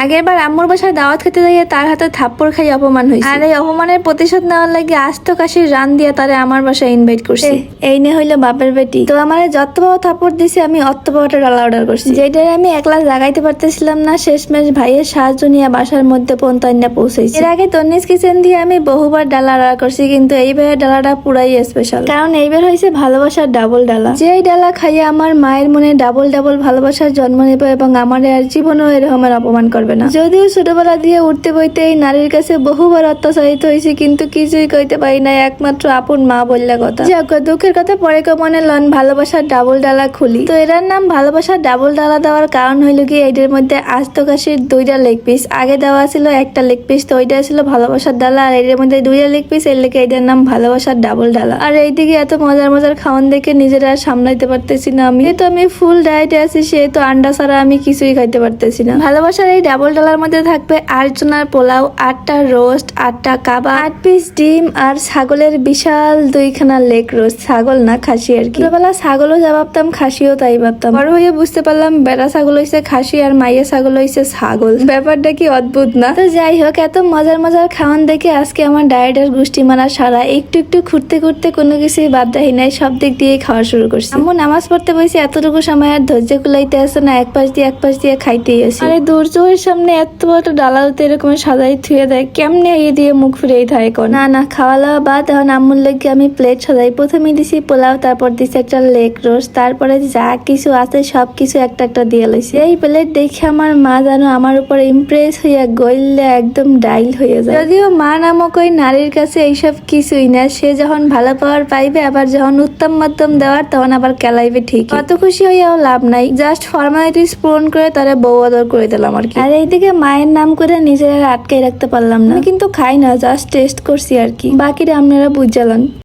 আগের বার আম্মুর বাসায় দাওয়াত খেতে যাইয়ে তার হাতে থাপ্পড় খাই অপমান হয়েছে। আর এই অপমানের প্রতিশোধ নেওয়ার লাগে আস্ত কাশির রান দিয়ে তারে আমার বাসায় ইনভাইট করছি। এই নিয়ে হইলো বাপের বেটি। তো আমার যত বড় থাপ্পড় দিছে আমি অত বড়টা ডালা অর্ডার করছি, যেটার আমি একলা জাগাইতে পারতেছিলাম না। শেষমেশ ভাইয়ের সাহায্য নিয়ে বাসার মধ্যে পৌঁছাইনা পৌঁছেছি। এর আগে তন্নিস কিচেন দিয়ে আমি বহুবার ডালা অর্ডার করছি, কিন্তু এইবারের ডালাটা পুরাই স্পেশাল, কারণ এইবার হয়েছে ভালোবাসার ডাবল ডালা। যেই ডালা খাইয়ে আমার মায়ের মনে ডাবল ডাবল ভালোবাসার জন্ম নেবে এবং আমার আর জীবনেও এরকমের অপমান করবে না। যদিও ছোটবেলা দিয়ে উঠতে বইতে এই নারীর কাছে বহুবার অত্যাচারিত হয়েছে, কিন্তু কিছুই কইতে পারি না, একমাত্র আপন মা বললা কথা। যাক, দুঃখের কথা পরে কমনে লন, ভালোবাসার ডাবল ডালা খুলি। তো এটার নাম ভালোবাসার ডাবল ডালা দেওয়ার কারণ হইল কি, এটার মধ্যে আস্ত কাশির 2টা লেগ পিস। আগে দেওয়া ছিল একটা লেগ পিস, তো ওইটা ছিল ভালোবাসার ডালা, আর এটার মধ্যে 2টা লেগ পিস, এর লেগে এটার নাম ভালোবাসার ডাবল ডালা। আর এইদিকে এত মজার মজার খাওয়ান দেখে নিজেরা আর সামলাইতে পারতেছি না আমি। যেহেতু আমি ফুল ডায়েটে আছি, সেহেতু আন্ডা ছাড়া আমি কিছুই খাইতে পারতেছি না। ভালোবাসার এই ডাবল ডালার মধ্যে থাকবে 8 জনের পোলাও, 8টা রোস্ট, 8টা কাবাব, 8 পিস ডিম, আর ছাগলের বিশাল 2খানা লেগ রোস্ট। ছাগল না, খাসি আর কি। ছোটবেলা ছাগলও যা ভাবতাম, খাসিও তাই ভাবতাম। বড় হয়ে বুঝতে পারলাম বেড়া ছাগল হইছে খাসি আর মাইয়া ছাগল হইছে ছাগল। ব্যাপারটা কি অদ্ভুত না? তো যাই হোক, এত মজার মজার খাওয়ান দেখে আজকে আমার ডায়েটের গোষ্ঠী মারা সারা একটু একটু ঘুরতে ঘুরতে কোনো কিছুই বাদ রাখি নাই, সব দিক দিয়ে খাওয়া শুরু করছি। আম্মু নামাজ পড়তে বসে এতটুকু সময় আর ধৈর্য কুলাইতে আসে না, এক পাশ দিয়ে খাইতেই আসে। আরে দুর্যোগের সামনে এত বড় ডালা হতে এরকম সাজাই থুয়ে দেয়, কেমনে এই দিয়ে মুখ ফিরেই থাকে কোন না। খাওয়া দাওয়া বাদ, এখন আম্মুর লেগে আমি প্লেট সাজাই। প্রথমে দিছি পোলাও, তারপর দিছি একটা লেগ রোস্ট, তারপরে যা কিছু আছে সবকিছু একটা একটা দিয়ে লইছি। এই প্লেট দেখে আমার মা যেন আমার উপর ইমপ্রেস হইয়া গইলে একদম ডাইল হয়ে যায়। যদিও মা নামক ওই নারীর কাছে এইসব কিছুই না, সে যখন ভালো পাওয়ার পাইবে, আবার যখন উত্তম মধ্যম দেওয়ার, তখন আবার কেলাইবে ঠিক। অত খুশি হইয়াও লাভ নাই, জাস্ট ফর্মালিটিস পূরণ করে তারে বউ আদর করে দিলাম আর কি। আর এইদিকে মায়ের নাম করে নিজের আর আটকাই রাখতে পারলাম না, কিন্তু খাই না, জাস্ট টেস্ট করছি আর কি। বাকিটা আপনারা বুঝালেন।